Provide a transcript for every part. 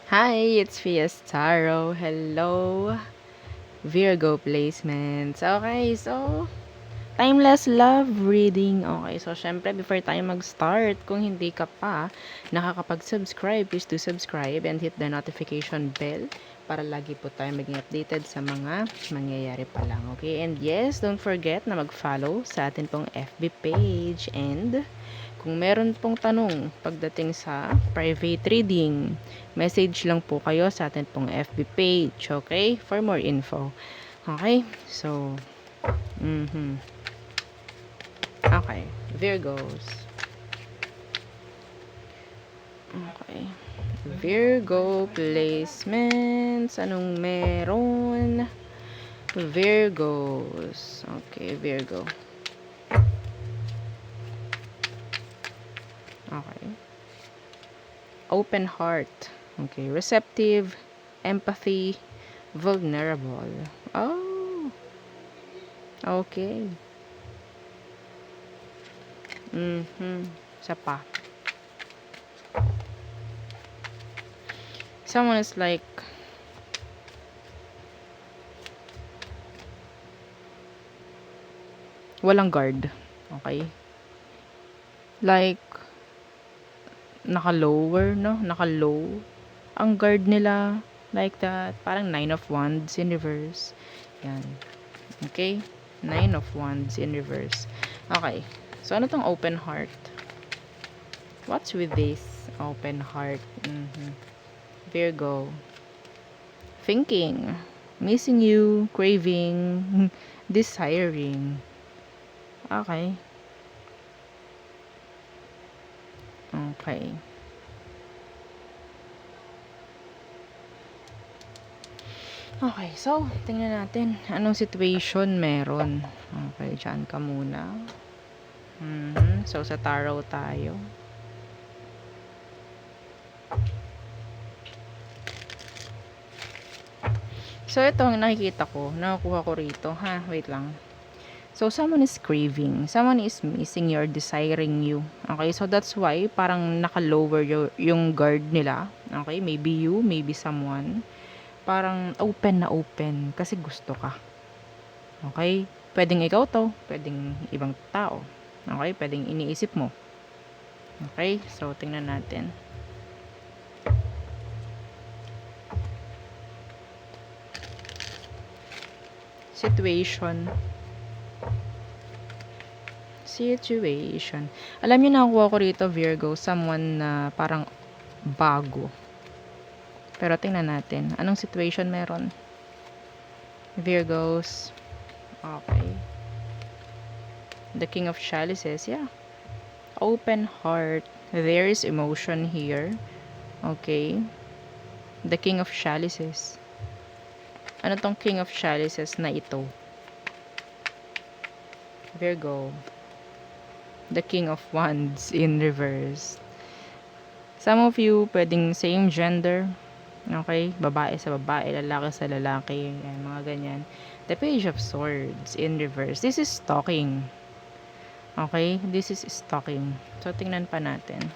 Hi, it's Fiestaro. Hello, Virgo placements. Okay, so timeless love reading. Okay, so syempre before tayo mag-start, kung hindi ka pa nakakapag-subscribe, please do subscribe and hit the notification bell para lagi po tayo maging updated sa mga mangyayari pa lang. Okay, and yes, don't forget na mag-follow sa atin pong FB page and kung meron pong tanong pagdating sa private reading, message lang po kayo sa atin pong FB page, okay? For more info. Okay? So, okay. Virgos. Okay. Virgo placements. Anong meron? Virgos. Okay, Virgo. Okay. Open heart. Okay. Receptive. Empathy. Vulnerable. Oh. Okay. Isa pa. Someone is like walang guard. Okay? Like naka-lower, no? Naka-low. Ang guard nila like that. Parang 9 of Wands in reverse. Yan. Okay? 9 of Wands in reverse. Okay. So, ano tong open heart? What's with this open heart? Virgo. Thinking. Missing you. Craving. Desiring. Okay. Okay. Okay, so, tingnan natin. Anong situation meron? Okay, dyan ka muna. So, sa tarot tayo. So, ito ang nakikita ko. Nakakuha ko rito. Ha, wait lang. So, someone is craving. Someone is missing you or desiring you. Okay, so that's why parang naka-lower yung guard nila. Okay, maybe you, maybe someone. Parang open na open kasi gusto ka. Okay? Pwedeng ikaw to, pwedeng ibang tao. Okay? Pwedeng iniisip mo. Okay? So, tingnan natin. Situation. Alam niyo, nakuha ko rito, Virgo, someone na parang bago. Pero tingnan natin. Anong situation meron? Virgos. Okay. The King of Chalices. Yeah. Open heart. There is emotion here. Okay. The King of Chalices. Ano tong King of Chalices na ito? Virgo. The King of Wands in reverse. Some of you, pwedeng same gender. Okay? Babae sa babae, lalaki sa lalaki. Yan, mga ganyan. The Page of Swords in reverse. This is stalking. Okay? This is stalking. So, tingnan pa natin.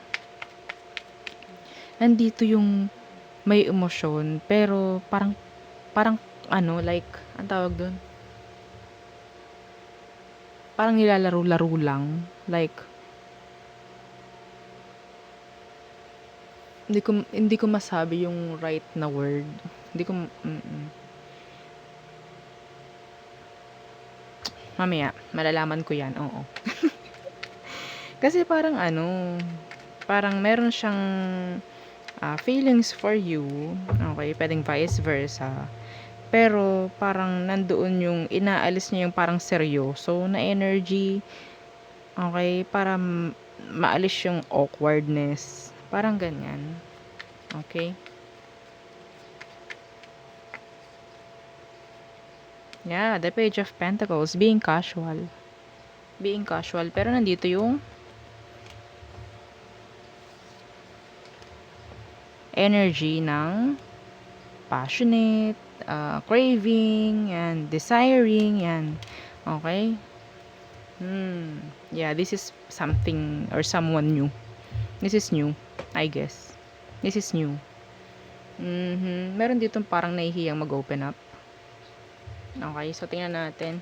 Nandito yung may emosyon, pero parang ano, like, ang tawag doon? Parang nilalaro-laro lang. Like, hindi ko masabi yung right na word. Hindi ko mamaya malalaman ko 'yan. Oo. Kasi parang ano, parang meron siyang feelings for you. Okay, pwedeng vice versa. Pero parang nandoon yung inaalis niya yung parang seryoso na energy. Okay, para maalis yung awkwardness. Parang ganyan. Okay? Yeah, the Page of Pentacles, being casual. Being casual. Pero nandito yung energy ng passionate, craving, and desiring, yan. Okay? Yeah, this is something or someone new. This is new, I guess. This is new. Meron ditong parang nahihiyang mag-open up. Okay, so tingnan natin.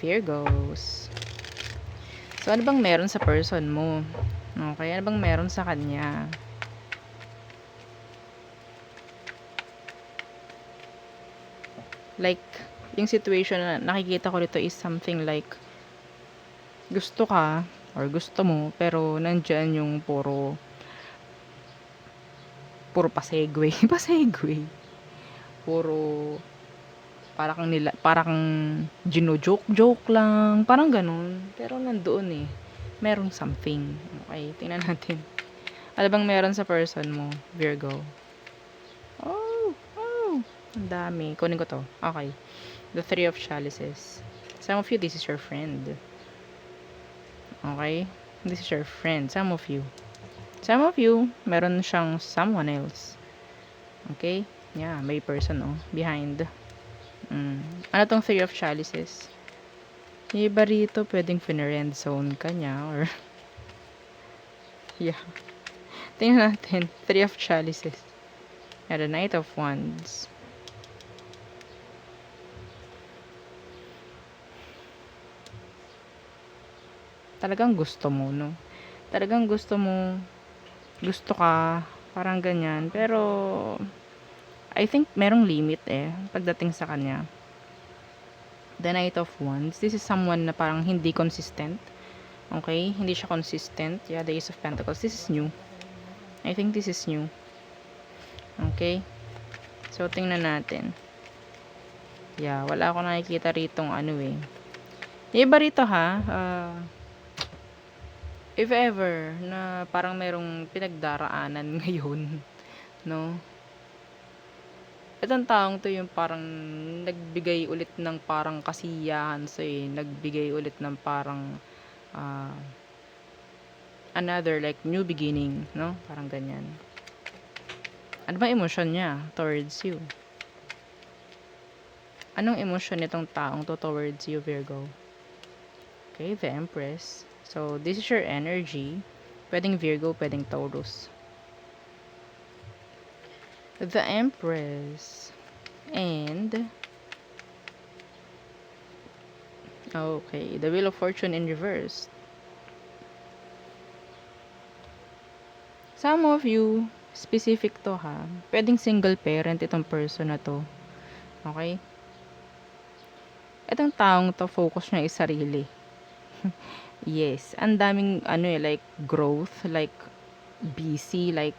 Virgos. So, ano bang meron sa person mo? Okay, ano bang meron sa kanya? Like, yung situation na nakikita ko dito is something like, gusto ka, or gusto mo, pero nandyan yung puro pasegue. Pasegue. Puro, para kang gino-joke-joke lang. Parang ganun. Pero nandoon eh. Merong something. Okay, tingnan natin. Ano bang meron sa person mo, Virgo? Oh, oh. Ang dami. Kunin ko to. Okay. The Three of Chalices. Some of you, this is your friend. Okay? This is your friend. Some of you. Some of you, meron siyang someone else. Okay? Yeah, may person, oh. Behind. Ano tong Three of Chalices? Yung iba rito, pwedeng finirend zone ka niya, or yeah. Tingnan natin. Three of Chalices. Yeah, the Knight of Wands. Talagang gusto mo, no? Talagang gusto mo, gusto ka, parang ganyan. Pero, I think merong limit eh, pagdating sa kanya. The Knight of Wands. This is someone na parang hindi consistent. Okay? Hindi siya consistent. Yeah, the Ace of Pentacles. This is new. I think this is new. Okay? So, tingnan natin. Yeah, wala ako nakikita ritong ano eh. Yung iba rito ha, if ever na parang merong pinagdaraanan ngayon, no? Itong taong to yung parang nagbigay ulit ng parang kasiyahan sa'yo, nagbigay ulit ng parang another like new beginning, no? Parang ganyan. Ano ba emosyon niya towards you? Anong emosyon nitong taong to towards you, Virgo? Okay, the Empress. So, this is your energy. Pwedeng Virgo, pwedeng Taurus. The Empress. And okay, the Wheel of Fortune in reverse. Some of you, specific to ha, pwedeng single parent itong person na to. Okay? Itong taong to, focus niya is sarili. Yes, ang daming ano eh, like growth, like busy, like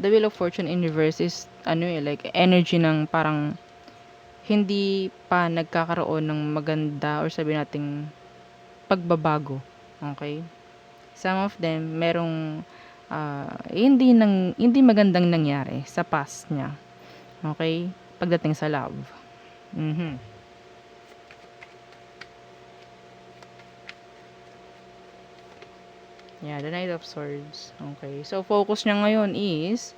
the Wheel of Fortune in reverse is ano eh, like energy ng parang hindi pa nagkakaroon ng maganda or sabi nating pagbabago. Okay? Some of them merong hindi magandang nangyari sa past niya. Okay? Pagdating sa love. Yeah, the Knight of Swords. Okay. So, focus niya ngayon is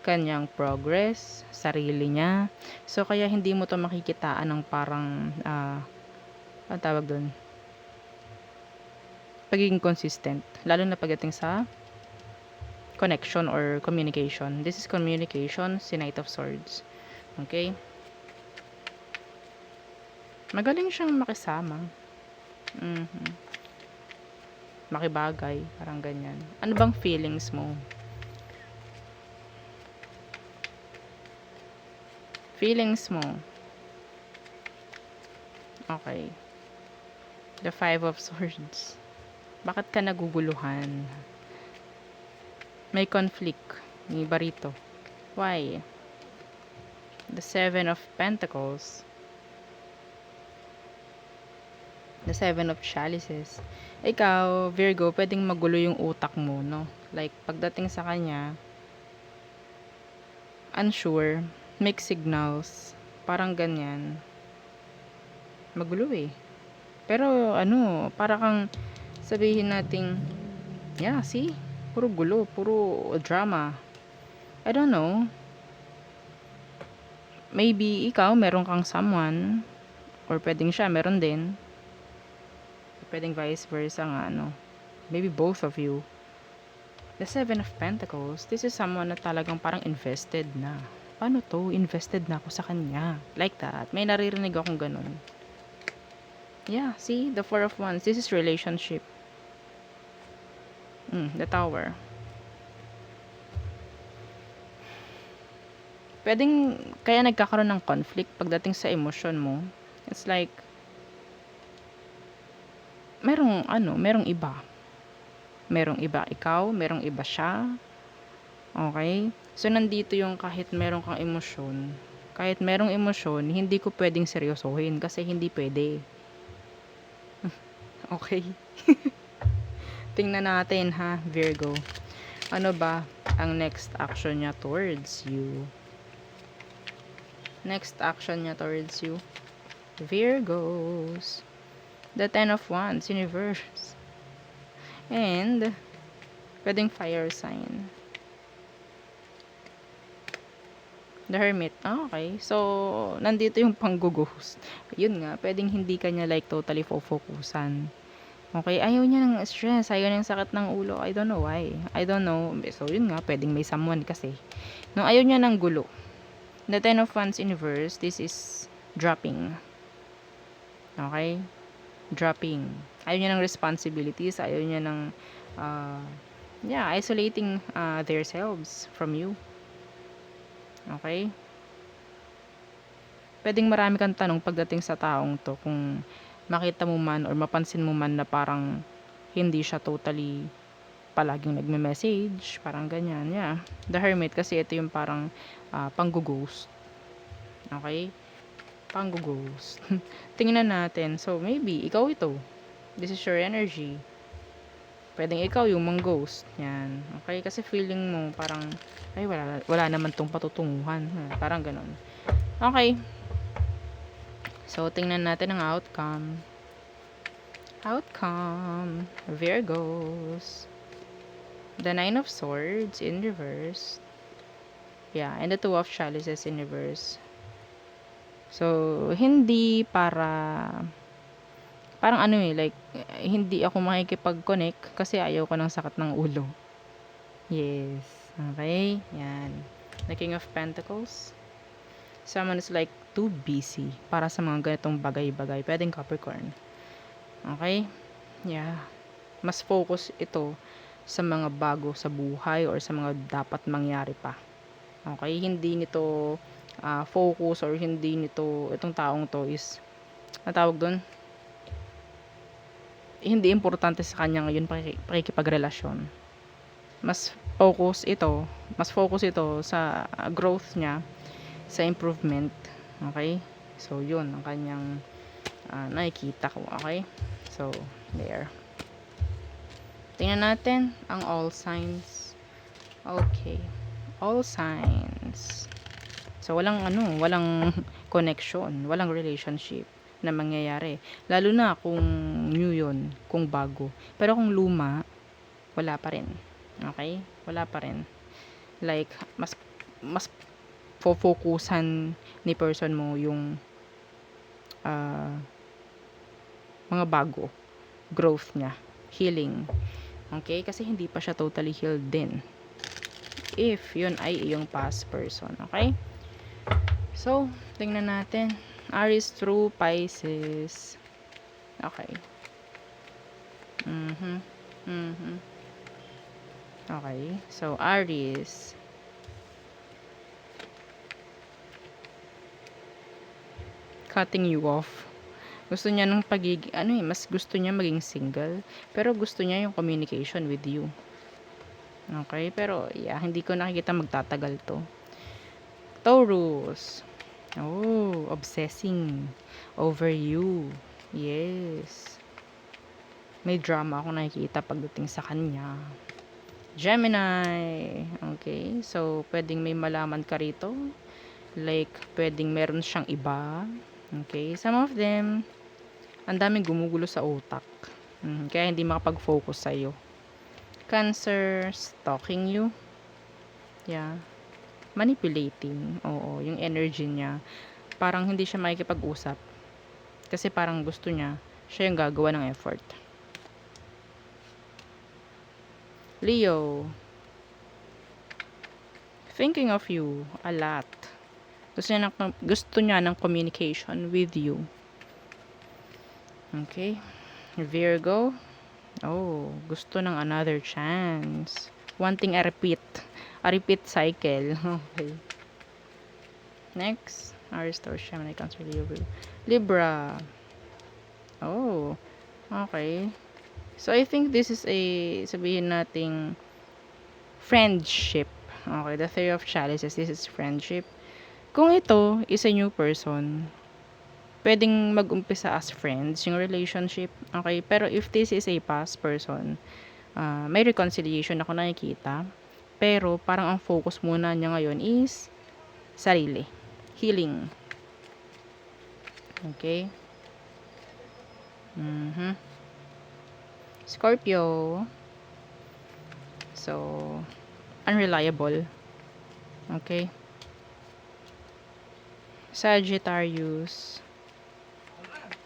kanyang progress, sarili niya. So, kaya hindi mo to makikitaan ng parang, ang tawag doon? Pagiging consistent. Lalo na pagdating sa connection or communication. This is communication, si Knight of Swords. Okay? Magaling siyang makisama. Makibagay, parang ganyan. Ano bang feelings mo? Feelings mo. Okay. The Five of Swords. Bakit ka naguguluhan? May conflict. May iba rito. Why? The Seven of Pentacles. The Seven of Chalices. Ikaw, Virgo, pwedeng magulo yung utak mo, no? Like, pagdating sa kanya, unsure, mixed signals, parang ganyan. Magulo eh. Pero, ano, para kang sabihin nating, yeah, see? Puro gulo, puro drama. I don't know. Maybe ikaw, meron kang someone, or pwedeng siya, meron din. Pwedeng vice versa nga, no? Maybe both of you. The Seven of Pentacles, this is someone na talagang parang invested na. Paano to? Invested na ako sa kanya. Like that. May naririnig akong ganun. Yeah, see? The Four of Wands. This is relationship. The Tower. Pwedeng, kaya nagkakaroon ng conflict pagdating sa emosyon mo. It's like, merong iba. Merong iba ikaw, merong iba siya. Okay? So, nandito yung kahit meron kang emosyon, kahit merong emosyon, hindi ko pwedeng seryosohin kasi hindi pwede. Okay? Tingnan natin ha, Virgo. Ano ba ang next action niya towards you? Next action niya towards you. Virgos. The Ten of Wands, Universe. And, pwedeng fire sign. The Hermit. Okay. So, nandito yung pang-ghost. Yun nga, pwedeng hindi kanya like totally focusan. Okay, ayaw niya ng stress, ayaw niya ng sakit ng ulo. I don't know why. I don't know. So, yun nga, pwedeng may someone kasi. No, ayaw niya ng gulo. The Ten of Wands Universe, this is dropping. Okay? Dropping. Ayaw niya ng responsibilities, ayaw niya ng isolating themselves from you. Okay? Pwedeng marami kang tanong pagdating sa taong to kung makita mo man or mapansin mo man na parang hindi siya totally palaging nagme-message, parang ganyan. Yeah. The Hermit kasi ito yung parang pang-ghost. Okay? Pang-ghost. Tingnan natin. So, maybe, ikaw ito. This is your energy. Pwedeng ikaw yung mang-ghost. Yan. Okay? Kasi feeling mo parang, ay, wala naman tong patutunguhan. Parang ganon. Okay. So, tingnan natin ang outcome. Outcome. Virgos. The Nine of Swords in reverse. Yeah, and the Two of Chalices in reverse. So, hindi parang like, hindi ako makikipag-connect kasi ayaw ko ng sakit ng ulo. Yes. Okay. Yan. The King of Pentacles. Someone is like too busy para sa mga ganitong bagay-bagay. Pwedeng Capricorn. Okay? Yeah. Mas focus ito sa mga bago sa buhay or sa mga dapat mangyari pa. Okay? Hindi nito focus or hindi nito, itong taong to is, natawag doon, hindi importante sa kanya ngayon pakikipagrelasyon. Mas focus ito sa growth niya, sa improvement. Okay? So, yun ang kanyang nakikita ko. Okay? So, there. Tingnan natin ang all signs. Okay. All signs. So, walang connection, walang relationship na mangyayari. Lalo na kung new yun, kung bago. Pero kung luma, wala pa rin. Okay? Wala pa rin. Like, mas focusan ni person mo yung mga bago, growth niya, healing. Okay? Kasi hindi pa siya totally healed din. If yun ay iyong past person. Okay? So, tingnan natin. Aries through Pisces. Okay. Okay. So, Aries. Cutting you off. Gusto niya ng mas gusto niya maging single. Pero gusto niya yung communication with you. Okay? Pero, yeah, hindi ko nakikita magtatagal to. Taurus. Oh, obsessing over you. Yes. May drama ako nakikita pagdating sa kanya. Gemini. Okay? So, pwedeng may malaman ka rito. Like, pwedeng meron siyang iba. Okay? Some of them, ang daming gumugulo sa utak. Kaya hindi makapag-focus sa'yo. Cancer, stalking you. Yeah. Manipulating. Oo, yung energy niya. Parang hindi siya makikipag-usap. Kasi parang gusto niya, siya yung gagawa ng effort. Leo. thinking of you a lot. Gusto niya ng communication with you. Okay. Virgo. Oh, gusto ng another chance. Wanting a repeat. A repeat cycle. Okay. Next. Aries, Taurus, Gemini, Cancer, Libra. Libra. Oh. Okay. So, I think this is sabihin nating friendship. Okay, the Three of Chalices, this is friendship. Kung ito is a new person, pwedeng mag-umpisa as friends, yung relationship. Okay, pero if this is a past person, may reconciliation ako nakikita. Pero, parang ang focus muna niya ngayon is sarili. Healing. Okay. Scorpio. So, unreliable. Okay. Sagittarius.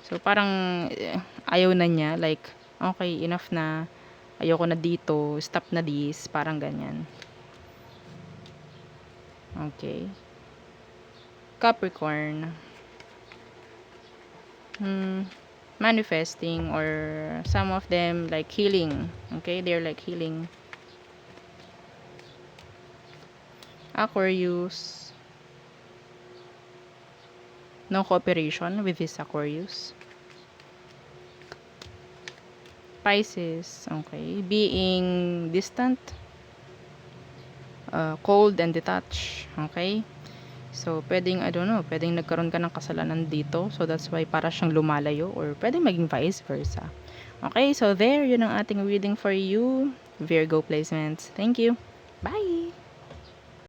So, parang ayaw na niya. Like, okay, enough na. Ayoko na dito. Stop na this. Parang ganyan. Okay. Capricorn. Manifesting, or some of them like healing. Okay, they're like healing. Aquarius. No cooperation with this Aquarius. Pisces. Okay, being distant, cold and detached. Okay. So, pwedeng, I don't know, pwedeng nagkaroon ka ng kasalanan dito. So, that's why para siyang lumalayo, or pwedeng maging vice versa. Okay, so there, yun ang ating reading for you, Virgo placements. Thank you. Bye!